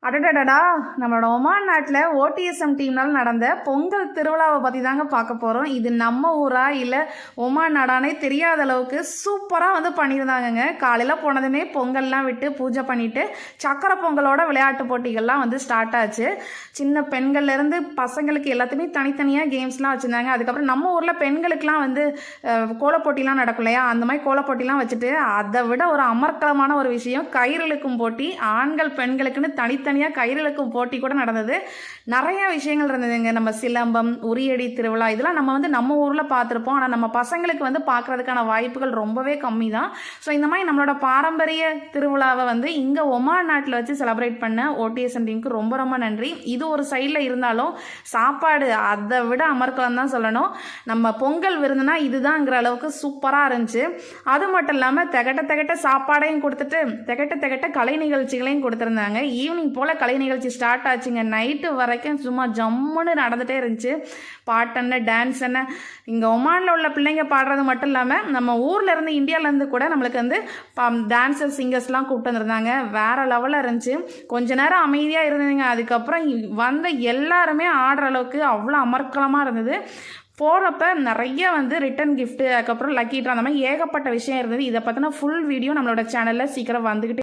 அடடடடா! நம்மளோட ஒமான் நாட்டில் ஓடிஎஸ்எம் டீம்னால நடந்த பொங்கல் திருவிழாவை பற்றி தாங்க பார்க்க போகிறோம். இது நம்ம ஊரா இல்லை ஒமான் நாடானே தெரியாத அளவுக்கு சூப்பராக பண்ணியிருந்தாங்கங்க. காலையில் போனதுமே பொங்கல்லாம் விட்டு பூஜை பண்ணிவிட்டு சக்கரை பொங்கலோட விளையாட்டு போட்டிகள்லாம் ஸ்டார்ட் ஆச்சு. சின்ன பெண்கள்லேருந்து பசங்களுக்கு எல்லாத்துமே தனித்தனியாக கேம்ஸ்லாம் வச்சுருந்தாங்க. அதுக்கப்புறம் நம்ம ஊரில் பெண்களுக்கெலாம் கோலப்போட்டிலாம் நடக்கும் இல்லையா, அந்த மாதிரி கோலப்போட்டிலாம் வச்சுட்டு அதை விட ஒரு அமர்க்கலமான ஒரு விஷயம் கயிறு இழுக்கும் போட்டி. ஆண்கள் பெண்களுக்குன்னு தனியாக கயிறு இழுக்கும் போட்டி கூட நடந்தது. நிறைய விஷயங்கள் இருந்ததுங்க. நம்ம சிலம்பம், உரியடி திருவிழா இதெல்லாம் நம்ம ஊரில் பார்த்துருப்போம். ஆனால் நம்ம பசங்களுக்கு பார்க்குறதுக்கான வாய்ப்புகள் ரொம்பவே கம்மி தான். ஸோ இந்த மாதிரி நம்மளோட பாரம்பரிய திருவிழாவை இங்கே ஒமான் நாட்டில் வச்சு செலிப்ரேட் பண்ண ஓடிஎஸ்எம் டீமுக்கு ரொம்ப ரொம்ப நன்றி. இது ஒரு சைடில் இருந்தாலும் சாப்பாடு அதை விட அமர்க்கலாம் தான் சொல்லணும். நம்ம பொங்கல் விருந்துனா இதுதாங்கிற அளவுக்கு சூப்பராக இருந்துச்சு. அது மட்டும் இல்லாமல் திகட்ட சாப்பாடையும் கொடுத்துட்டு திகட்ட கலை நிகழ்ச்சிகளையும் கொடுத்துருந்தாங்க. ஈவினிங் போல் கலை நிகழ்ச்சி ஸ்டார்ட் ஆச்சுங்க. நைட்டு வரைக்கும் சும்மா ஜம்முன்னு நடந்துகிட்டே இருந்துச்சு. பாட்டு என்ன, டான்ஸ் என்ன, இங்கே ஒமானில் உள்ள பிள்ளைங்க பாடுறது மட்டும் இல்லாமல் நம்ம ஊரில் இருந்து இந்தியாவிலேருந்து கூட நம்மளுக்கு டான்ஸர் சிங்கர்ஸ்லாம் கூப்பிட்டு வந்துருந்தாங்க. வேறு லெவலில் இருந்துச்சு. கொஞ்ச நேரம் அமைதியாக இருந்ததுங்க. அதுக்கப்புறம் எல்லாருமே ஆடுற அளவுக்கு அவ்வளோ அமர்க்கலமாக இருந்தது. போகிறப்ப நிறைய ரிட்டன் கிஃப்ட்டு, அதுக்கப்புறம் லக்கி ட்ரா, அந்த மாதிரி ஏகப்பட்ட விஷயம் இருந்தது. இதை பற்றின ஃபுல் வீடியோ நம்மளோட சேனலில் சீக்கிரம் வந்துக்கிட்டு